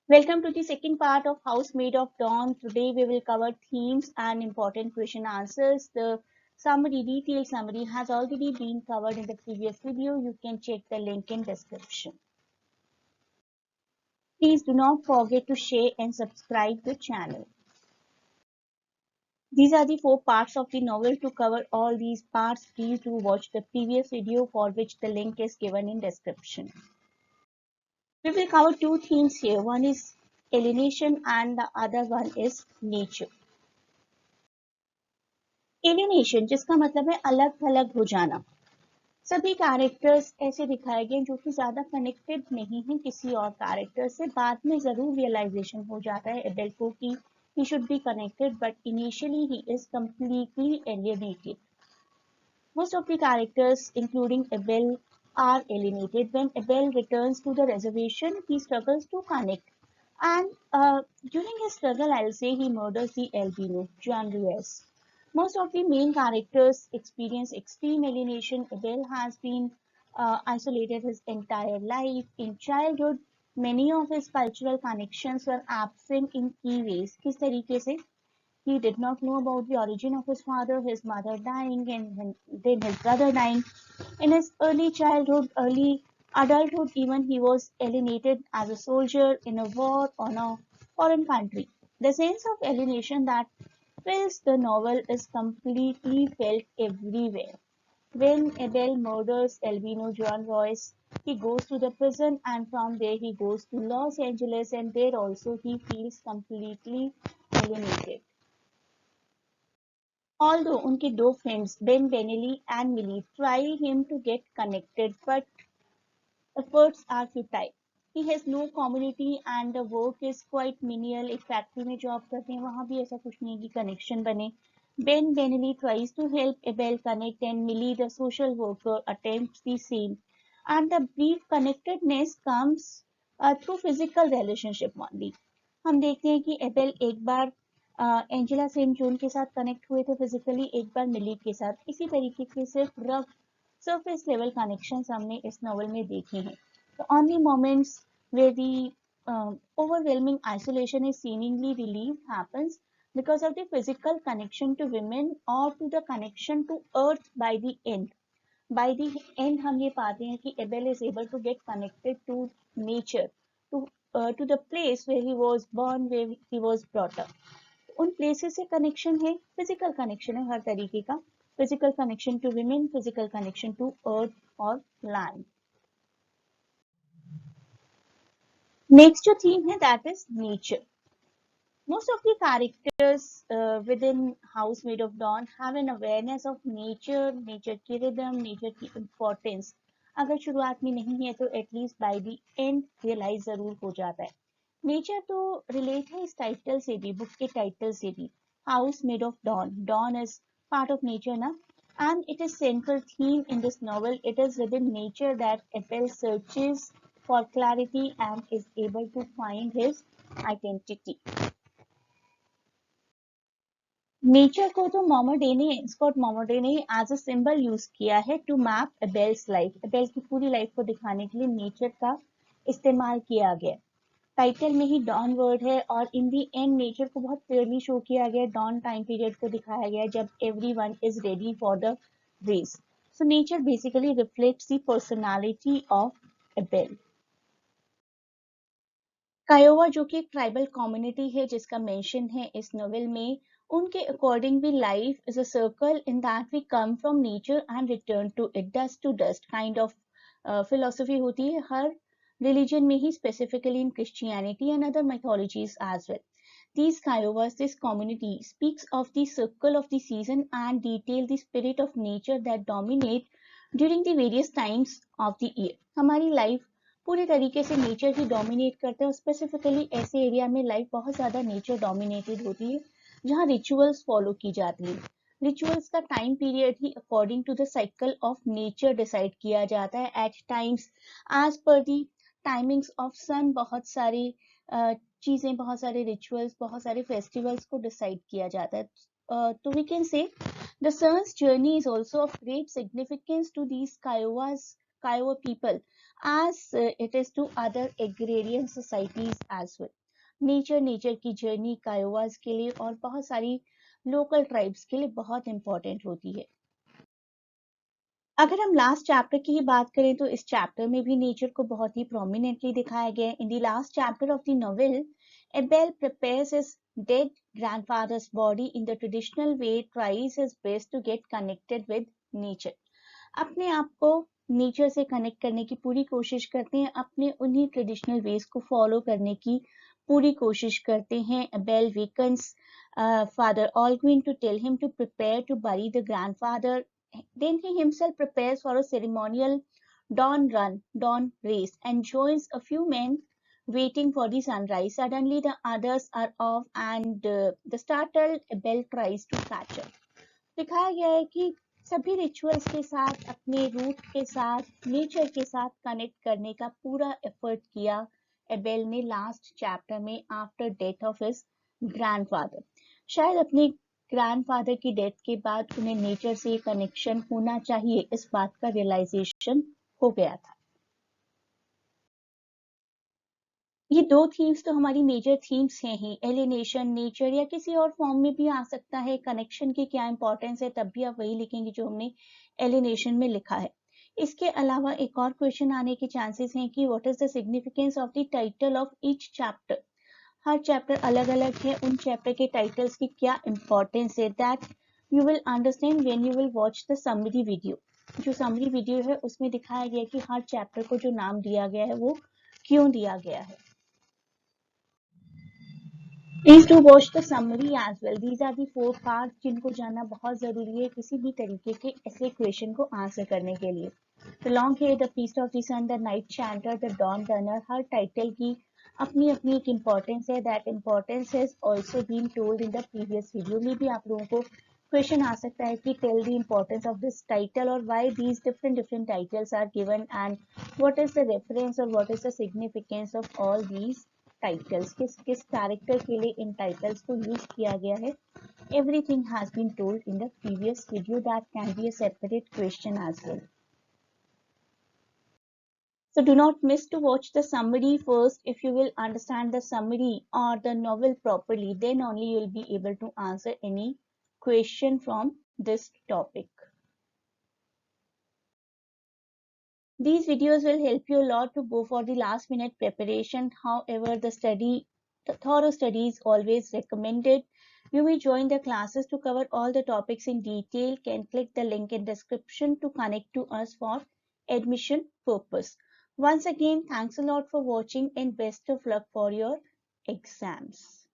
Welcome to the second part of Housemaid of Dawn. Today we will cover themes and important question answers. The detailed summary has already been covered in the previous video. You can check the link in description. Please do not forget to share and subscribe the channel. These are the 4 parts of the novel. To cover all these parts, please do watch the previous video for which the link is given in description. We will cover 2 themes here. One is alienation and the other one is nature. Alienation जिसका मतलब है अलग थलग हो जाना। सभी characters ऐसे दिखाए गए जो कि ज्यादा कनेक्टेड नहीं है किसी और कैरेक्टर से। बाद में जरूर रियलाइजेशन हो जाता है एबेल को कि he should be connected, but initially he is completely alienated. Most of the characters, including Abel, are alienated. When Abel returns to the reservation, he struggles to connect. And during his struggle, I'll say he murders the albino, Juan Reyes. Most of the main characters experience extreme alienation. Abel has been isolated his entire life. In childhood, many of his cultural connections were absent in key ways. किस तरीके से? He did not know about the origin of his father, his mother dying, and then his brother dying. In his early childhood, early adulthood, even he was alienated as a soldier in a war on a foreign country. The sense of alienation that fills the novel is completely felt everywhere. When Abel murders Albino John Royce, he goes to the prison and from there he goes to Los Angeles and there also he feels completely alienated. Although उनके दो friends Ben Benelli and Millie try him to get connected, but efforts are futile. He has no community and the work is quite menial. एक factory में job करते हैं वहां भी ऐसा कुछ नहीं कि कनेक्शन बने. Ben Benelli tries to help Abel connect and Millie, the social worker, attempts the same. And the brief connectedness comes through physical relationship only. हम देखते हैं कि एबेल एक बार एंजेला सेंट जॉन के साथ कनेक्ट हुए थे फिजिकली, एक बार मिली के साथ. इसी तरीके के सिर्फ रफ surface level connections हमने इस नॉवल में देखे हैं. The only moments where the overwhelming isolation is seemingly relieved happens because of the physical connection to women or to the connection to earth by the end. By the end हम ये पाते हैं कि Abel is able to get connected to nature, to the place where he was born, where he was brought up. उन places से connection है, physical connection है हर तरीके का. Physical connection to women, physical connection to earth और land. Next जो theme है that is nature. Most of the characters within Housemaid of Dawn have an awareness of nature, nature की rhythm, nature की importance. अगर शुरुआत में नहीं है तो at least by the end realise जरूर हो जाता है. नेचर तो रिलेट है इस टाइटल से भी, बुक के टाइटल से भी. House Made of Dawn, Dawn is part of nature ना, and it is central theme in this novel. It is within nature that Abel searches for clarity and is able to find his identity. Nature को तो मोमोडे ने, Scott मोमोडे ने as a symbol use किया है to map एबेल्स life. Abel की पूरी life को दिखाने के लिए नेचर का इस्तेमाल किया गया. टाइटल में ही डॉन वर्ड है और इन दी एंड नेचर को बहुत क्लियरली शो किया गया. डॉन टाइम पीरियड को दिखाया गया जब everyone is ready for the race. So nature basically reflects the personality of Abel. Kiowa जो कि एक ट्राइबल कम्युनिटी है जिसका मेंशन है इस नोवेल में, उनके अकॉर्डिंग भी life is a circle in that we come from nature and return to it. Dust to dust kind of philosophy होती है हर रिलीजन में ही, specifically in Christianity and other mythologies as well. These Kiowas, this community speaks of the circle of the season and detail the spirit of nature that dominate during the various times of the year. हमारी life पूरी तरीके से nature ही dominate करता है. Specifically ऐसे area में life बहुत ज्यादा नेचर डोमिनेटेड होती है जहाँ रिचुअल्स फॉलो की जाती है. रिचुअल्स का टाइम पीरियड ही according to the cycle of nature decide किया जाता है. Eight times as per the timings of सन बहुत सारी चीजें, बहुत सारे रिचुअल्स, बहुत सारे फेस्टिवल्स को डिसाइड किया जाता है. तो we can say the sun's journey is also of great significance to these Kiowa people. as it is to other agrarian societies as well. Nature की जर्नी कायोवास के लिए और बहुत सारी लोकल ट्राइब्स के लिए बहुत इंपॉर्टेंट होती है। अगर हम लास्ट चैप्टर की ही बात करें तो इस चैप्टर में भी नेचर को बहुत ही प्रोमिनेंटली दिखाया गया है। In the last chapter of the novel, Abel prepares his dead grandfather's body in the traditional way, tries his best to get connected with nature. अपने आप को नेचर से कनेक्ट करने की पूरी कोशिश करते हैं, अपने उन्हीं ट्रेडिशनल वेज को फॉलो करने की पूरी कोशिश करते हैं। Abel wakens father Alcuin to tell him to prepare to bury the grandfather. Then he himself prepares for a ceremonial dawn race, and joins a few men waiting for the sunrise. Suddenly the others are off and the startled Abel tries to catch up. दिखाया गया है कि सभी rituals के साथ, अपने root के साथ, नेचर के साथ कनेक्ट करने का पूरा एफर्ट किया एबेल ने लास्ट चैप्टर में after death of his grandfather. शायद अपने ग्रैंडफादर की डेथ के बाद उन्हें नेचर से कनेक्शन होना चाहिए, इस बात का रियलाइजेशन हो गया था। ये दो थीम्स तो हमारी मेजर थीम्स हैं ही, एलिनेशन, नेचर, या किसी और फॉर्म में भी आ सकता है। कनेक्शन की क्या इंपॉर्टेंस है तब भी आप वही लिखेंगे जो हमने एलिनेशन में लिखा है। इसके अलावा एक और क्वेश्चन आने के चांसेस हैं कि what is the significance of the title of each chapter. Her chapter अलग अलग है, उन चैप्टर के टाइटल्स की क्या इंपॉर्टेंस है, that you will understand when you will watch the summary video. जो समरी वीडियो है उसमें दिखाया गया कि हर चैप्टर को जो नाम दिया गया है वो क्यों दिया गया है। Please do watch the summary as well. These are the 4 parts जिनको जानना बहुत जरूरी है किसी भी तरीके के ऐसे क्वेश्चन को आंसर करने के लिए। The long hair, the feast of the sun, the night chanter, the dawn runner, her title की अपनी अपनी एक इम्पोर्टेंस है। That importance has also been told in the previous video में भी आप लोगों को क्वेश्चन आ सकता है कि tell the importance of this title or why these different titles are given and what is the reference or what is the significance of all these titles, किस किस कैरेक्टर के लिए इन टाइटल्स को यूज किया गया है। Everything has been told in the previous video, that can be a separate question as well. So do not miss to watch the summary first. If you will understand the summary or the novel properly, then only you will be able to answer any question from this topic. These videos will help you a lot to go for the last minute preparation. However, the thorough study is always recommended. You may join the classes to cover all the topics in detail. Can click the link in description to connect to us for admission purpose. Once again, thanks a lot for watching and best of luck for your exams.